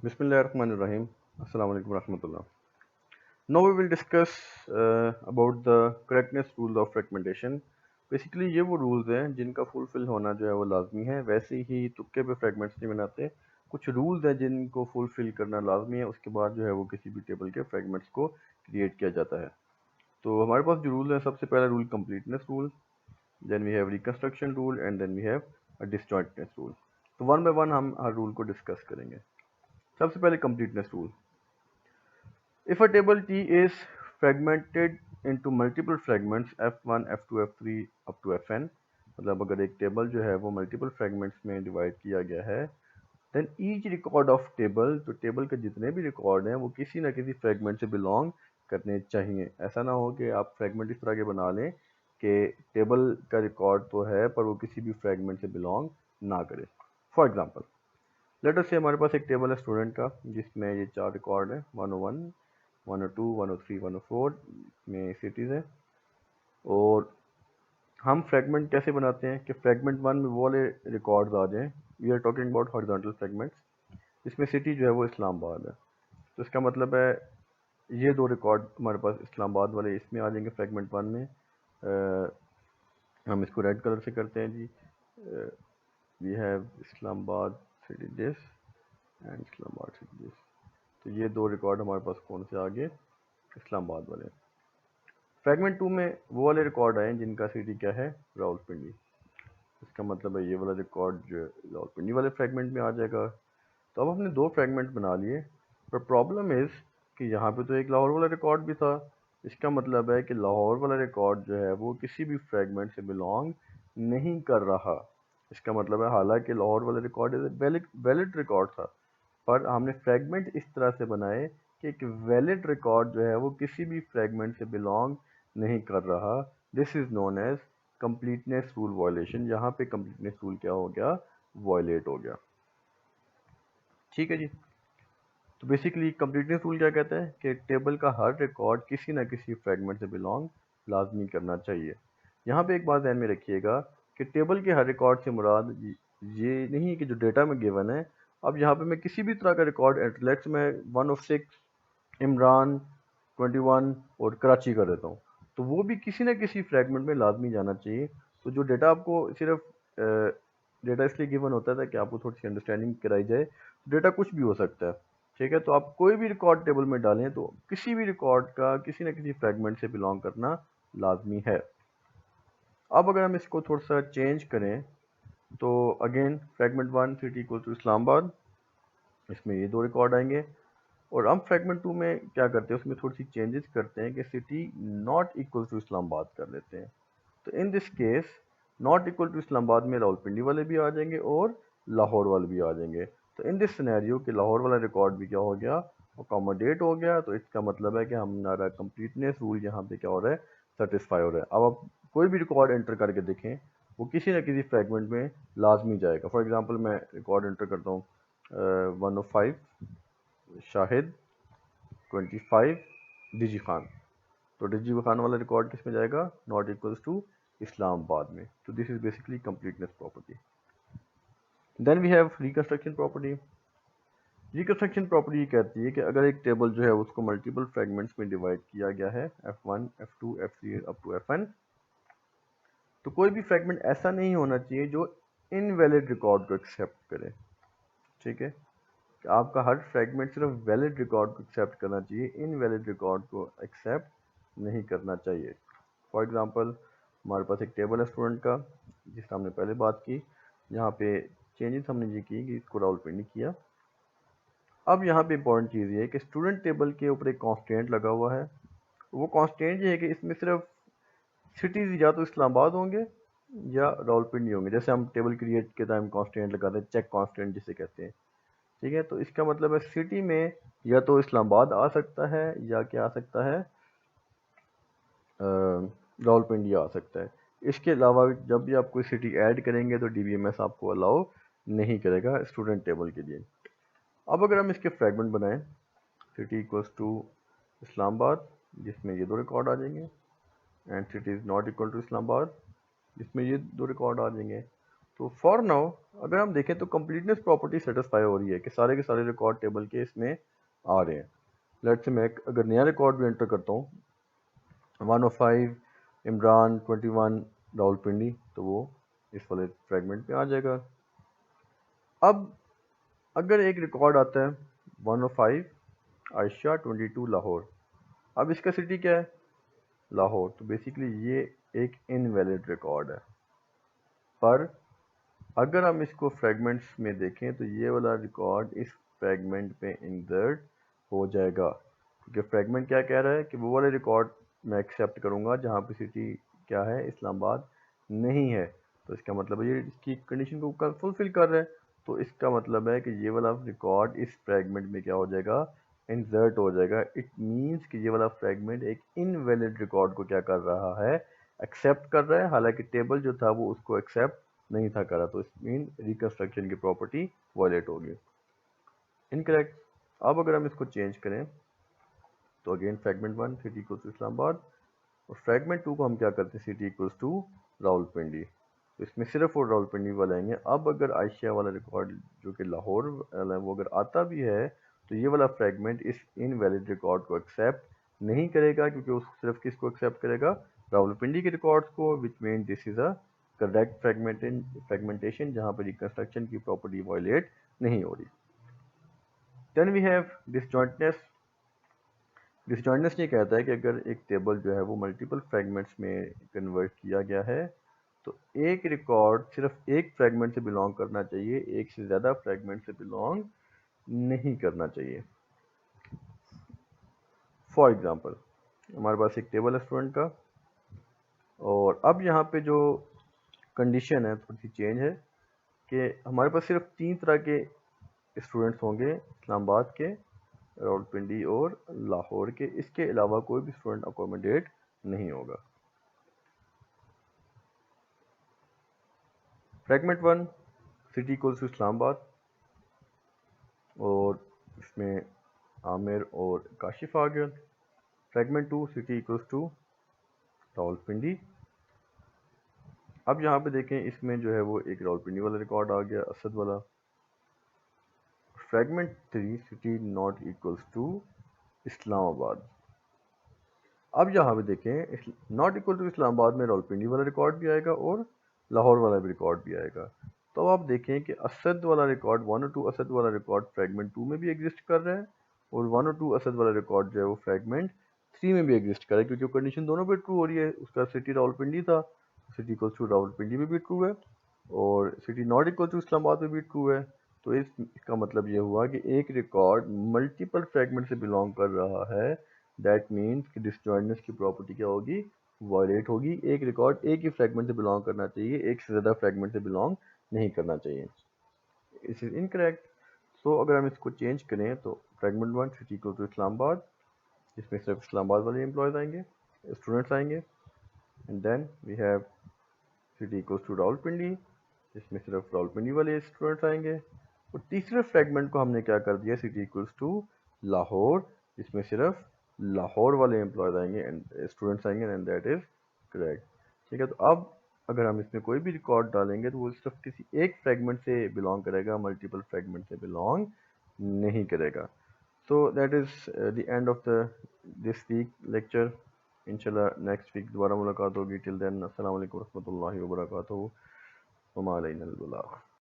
Bismillahirrahmanirrahim. Assalamu alaikum warahmatullah. Now we will discuss about the correctness rule of fragmentation. Basically ये वो rules हैं जिनका fulfil होना जो है वो लाजमी है. वैसे ही तुक्के पे फ्रेगमेंट्स नहीं बनाते. कुछ रूल्स हैं जिनको फुलफिल करना लाजमी है, उसके बाद जो है वो किसी भी टेबल के फ्रेगमेंट्स को क्रिएट किया जाता है. तो हमारे पास जो रूल है, सबसे पहला rule completeness rule, then we have reconstruction rule and then we have disjointness rule. तो वन बाय वन हम हर रूल को डिस्कस करेंगे. सबसे पहले completeness rule. If a table T is fragmented into multiple fragments F1, F2, F3 up to Fn, मतलब अगर एक टेबल जो है वो मल्टीपल फ्रेगमेंट्स में डिवाइड किया गया है, then each record of table, तो टेबल के जितने भी रिकॉर्ड हैं वो किसी ना किसी फ्रेगमेंट से बिलोंग करने चाहिए. ऐसा ना हो कि आप फ्रेगमेंट इस तरह के बना लें कि टेबल का रिकॉर्ड तो है पर वो किसी भी फ्रेगमेंट से बिलोंग ना करे. फॉर एग्जांपल, लेट अस से हमारे पास एक टेबल है स्टूडेंट का जिसमें ये 4 रिकॉर्ड है, 101, 102, 103, 104 में सिटीज़ है. और हम फ्रेगमेंट कैसे बनाते हैं कि फ्रेगमेंट वन में वो वाले रिकॉर्ड्स आ जाएं. We are talking about horizontal fragments, जिसमें सिटी जो है वो इस्लामाबाद है. तो इसका मतलब है ये दो रिकॉर्ड हमारे पास इस्लामाबाद वाले इसमें आ जाएंगे फ्रेगमेंट वन में. हम इसको रेड कलर से करते हैं जी. We have Islamabad city this and Islamabad city this. तो ये दो रिकॉर्ड हमारे पास कौन से आ गए? इस्लामाबाद वाले. फ्रेगमेंट टू में वो वाले रिकॉर्ड आए जिनका सिटी क्या है? रावलपिंडी. इसका मतलब है ये वाला रिकॉर्ड जो रावलपिंडी वाले फ्रेगमेंट में आ जाएगा. तो अब हमने दो फ्रेगमेंट बना लिए, पर प्रॉब्लम इज़ कि यहाँ पे तो एक लाहौर वाला रिकॉर्ड भी था. इसका मतलब है कि लाहौर वाला रिकॉर्ड जो है वो किसी भी फ्रेगमेंट से बिलोंग नहीं कर रहा. इसका मतलब है हालांकि लाहौर वाला रिकॉर्ड वैलिड रिकॉर्ड था, पर हमने फ्रेगमेंट इस तरह से बनाए कि एक वैलिड रिकॉर्ड जो है वो किसी भी फ्रेगमेंट से बिलोंग नहीं कर रहा. This is known as completeness rule violation. यहाँ पे कंप्लीटनेस रूल क्या हो गया? वायलेट हो गया. ठीक है जी. तो बेसिकली कंप्लीटनेस रूल क्या कहता है कि टेबल का हर रिकॉर्ड किसी ना किसी फ्रेगमेंट से बिलोंग लाजमी करना चाहिए. यहाँ पे एक बात ध्यान में रखिएगा कि टेबल के हर रिकॉर्ड से मुराद ये नहीं कि जो डेटा में गिवन है. अब यहाँ पे मैं किसी भी तरह का रिकॉर्ड लेट्स मैं 106 इमरान 21 और कराची कर देता हूँ, तो वो भी किसी न किसी फ्रेगमेंट में लाजमी जाना चाहिए. तो जो डेटा आपको सिर्फ डेटा इसलिए गिवन होता था कि आपको थोड़ी सी अंडरस्टैंडिंग कराई जाए. डेटा कुछ भी हो सकता है, ठीक है. तो आप कोई भी रिकॉर्ड टेबल में डालें तो किसी भी रिकॉर्ड का किसी न किसी फ्रेगमेंट से बिलोंग करना लाजमी है. अब अगर हम इसको थोड़ा सा चेंज करें तो again fragment one city equal to Islamabad, इसमें ये दो रिकॉर्ड आएंगे. और हम फ्रेगमेंट टू में क्या करते हैं, उसमें थोड़ी सी चेंजेस करते हैं कि city not equal to Islamabad कर लेते हैं. तो in this case not equal to Islamabad में रावलपिंडी वाले भी आ जाएंगे और लाहौर वाले भी आ जाएंगे. तो इन दिस सिनेरियो कि लाहौर वाला रिकॉर्ड भी क्या हो गया? अकोमोडेट हो गया. तो इसका मतलब है कि हमारा कंप्लीटनेस रूल यहाँ पे क्या हो रहा है? सेटिस्फाई हो रहा है. अब आप कोई भी रिकॉर्ड एंटर करके देखें, वो किसी न किसी फ्रेगमेंट में लाजमी जाएगा. फॉर एग्जाम्पल मैं रिकॉर्ड एंटर करता हूँ 105 शाहिद 25 डिजी खान. तो डिजी खान वाला रिकॉर्ड किस में जाएगा? नॉट इक्वल्स टू इस्लामाबाद में. तो this is basically completeness property. Then we have reconstruction property. Reconstruction property कहती है कि अगर एक टेबल जो है उसको मल्टीपल फ्रेगमेंट्स में डिवाइड किया गया है F1, F2, F3 up to Fn, तो कोई भी फ्रेगमेंट ऐसा नहीं होना चाहिए जो इनवैलिड रिकॉर्ड को एक्सेप्ट करे. ठीक है, कि आपका हर फ्रेगमेंट सिर्फ वैलिड रिकॉर्ड को एक्सेप्ट करना चाहिए, इनवैलिड रिकॉर्ड को एक्सेप्ट नहीं करना चाहिए. फॉर एग्जांपल हमारे पास एक टेबल है स्टूडेंट का जिसका हमने पहले बात की. यहाँ पे चेंजेस हमने ये की कि इसको रावलपिंडी किया. अब यहाँ पे इंपॉर्टेंट चीज़ ये है कि स्टूडेंट टेबल के ऊपर एक कॉन्स्टेंट लगा हुआ है. वो कॉन्स्टेंट ये है कि इसमें सिर्फ सिटीज़ या तो इस्लामाबाद होंगे या रावलपिंडी होंगे. जैसे हम टेबल क्रिएट के टाइम कॉन्स्टेंट लगाते हैं, चेक कॉन्स्टेंट जिसे कहते हैं. ठीक है, तो इसका मतलब है सिटी में या तो इस्लामाबाद आ सकता है या क्या आ सकता है? रावलपिंडी आ सकता है. इसके अलावा जब भी आप कोई सिटी ऐड करेंगे तो डीबीएमएस आपको अलाउ नहीं करेगा स्टूडेंट टेबल के लिए. अब अगर हम इसके फ्रेगमेंट बनाएं, सिटी इक्वल्स टू इस्लामाबाद जिसमें ये दो रिकॉर्ड आ जाएंगे, and city is not equal to Islamabad जिसमें ये दो रिकॉर्ड आ जाएंगे. تو فار ناؤ اگر ہم دیکھیں تو کمپلیٹنس پراپرٹی سیٹسفائی ہو رہی ہے کہ سارے کے سارے ریکارڈ ٹیبل کے اس میں آ رہے ہیں. لیٹ سے میں اگر نیا ریکارڈ بھی انٹر کرتا ہوں 105 عمران 21 راول پنڈی تو وہ اس والے فریگمنٹ میں آ جائے گا. اب اگر ایک ریکارڈ آتا ہے 105 عائشہ 22 لاہور, اب اس کا سٹی کیا ہے لاہور, تو بیسیکلی یہ ایک انویلڈ ریکارڈ ہے. پر اگر ہم اس کو فریگمنٹس میں دیکھیں تو یہ والا ریکارڈ اس فریگمنٹ پہ انسرٹ ہو جائے گا, کیونکہ فریگمنٹ کیا کہہ رہا ہے کہ وہ والے ریکارڈ میں ایکسیپٹ کروں گا جہاں پہ سٹی کیا ہے اسلام آباد نہیں ہے. تو اس کا مطلب ہے یہ اس کی کنڈیشن کو فلفل کر رہا ہے, تو اس کا مطلب ہے کہ یہ والا ریکارڈ اس فریگمنٹ میں کیا ہو جائے گا انسرٹ ہو جائے گا. اٹ مینس کہ یہ والا فریگمنٹ ایک انویلڈ ریکارڈ کو کیا کر رہا ہے ایکسیپٹ کر رہا ہے, حالانکہ ٹیبل جو تھا وہ اس کو ایکسیپٹ نہیں تھا کرا. تو اس مین ریکنسٹرکشن کی پراپرٹی وائلیٹ ہوگی. انکریکٹ. اب اگر ہم اس کو چینج کریں تو again fragment 1 city equals to Islamabad, اور فریگمنٹ 2 کو ہم کیا کرتے ہیں city equals to Rawalpindi. تو اس میں صرف وہ راول پنڈی والا آئیں گے. اب اگر عائشہ والا ریکارڈ جو کہ لاہور والا ہے وہ اگر آتا بھی ہے تو یہ والا فریگمنٹ اس انویلڈ ریکارڈ کو ایکسیپٹ نہیں کرے گا, کیونکہ اس صرف کس کو ایکسیپٹ کرے گا راول پنڈی کے ریکارڈز کو, وچ مین دس از اے کریکٹ فریگمنٹیشن جہاں پہ ریکنسٹرکشن کی پراپرٹی وائلیٹ نہیں ہو رہی. دین وی ہیو ڈسجوائنٹنس. ڈسجوائنٹنس یہ کہتا ہے کہ اگر ایک ٹیبل جو ہے وہ ملٹیپل فریگمنٹس میں کنورٹ کیا گیا ہے تو ایک ریکارڈ صرف ایک فریگمنٹ سے بلانگ کرنا چاہیے, ایک سے زیادہ فریگمنٹ سے بلانگ نہیں کرنا چاہیے. فار ایگزامپل ہمارے پاس ایک ٹیبل ہے اسٹوڈنٹ کا, اور اب یہاں پہ جو کنڈیشن ہے تھوڑی سی چینج ہے کہ ہمارے پاس صرف 3 طرح کے اسٹوڈنٹس ہوں گے اسلام آباد کے, راول پنڈی اور لاہور کے. اس کے علاوہ کوئی بھی اسٹوڈنٹ اکوموڈیٹ نہیں ہوگا. Fragment 1 city equals to Islamabad, اور اس میں عامر اور کاشف آ گیا. Fragment 2 city equals to Rawalpindi. اب یہاں پہ دیکھیں اس میں جو ہے وہ ایک راول پنڈی والا ریکارڈ آ گیا اسد والا. Fragment 3 city not equals to Islamabad. اب یہاں پہ دیکھیں not equal to Islamabad میں راول پنڈی والا ریکارڈ بھی آئے گا اور لاہور والا بھی ریکارڈ بھی آئے گا. تو اب آپ دیکھیں کہ اسد والا ریکارڈ 1 اور 2 اسد والا ریکارڈ فریگمنٹ 2 میں بھی ایگزسٹ کر رہا ہے, اور 1 اور 2 اسد والا ریکارڈ جو ہے وہ فریگمنٹ 3 میں بھی ایگزسٹ کر رہا ہے, کیونکہ کنڈیشن دونوں پہ ٹرو ہو رہی ہے. اس کا سٹی راول پنڈی تھا, city equals to Rawalpindi میں بھی ٹرو ہے, اور city not equal to Islamabad میں بھی ٹرو ہے. تو اس کا مطلب یہ ہوا کہ ایک ریکارڈ ملٹیپل فریگمنٹ سے بلانگ کر رہا ہے. دیٹ مینس کہ ڈسجوائنٹنس کی پراپرٹی کیا ہوگی وائلیٹ ہوگی. ایک ریکارڈ ایک ہی فریگمنٹ سے بلانگ کرنا چاہیے, ایک سے زیادہ فریگمنٹ سے بلانگ نہیں کرنا چاہیے. اس از انکریکٹ. سو اگر ہم اس کو چینج کریں تو فریگمنٹ 1 سٹی ایکول ٹو اسلام آباد, جس میں صرف اسلام آباد والے امپلائز آئیں گے, اسٹوڈنٹس آئیں گے. And then we have city equals to Rawalpindi, جس میں صرف راول پنڈی والے اسٹوڈنٹس آئیں گے. اور تیسرے فریگمنٹ کو ہم نے کیا کر دیا سٹی ایکولس ٹو لاہور, جس میں صرف لاہور والے امپلائز آئیں گے, اسٹوڈنٹس آئیں گے, اینڈ دیٹ از کریکٹ. ٹھیک ہے, تو اب اگر ہم اس میں کوئی بھی ریکارڈ ڈالیں گے تو وہ صرف کسی ایک فریگمنٹ سے بلانگ کرے گا, ملٹیپل فریگمنٹ سے بلانگ نہیں کرے گا. So that is the end of this week lecture. انشاءاللہ نیکسٹ ویک دوبارہ ملاقات ہوگی. ٹل دین السلام علیکم ورحمۃ اللہ وبرکاتہ. وما علینا البلاغ.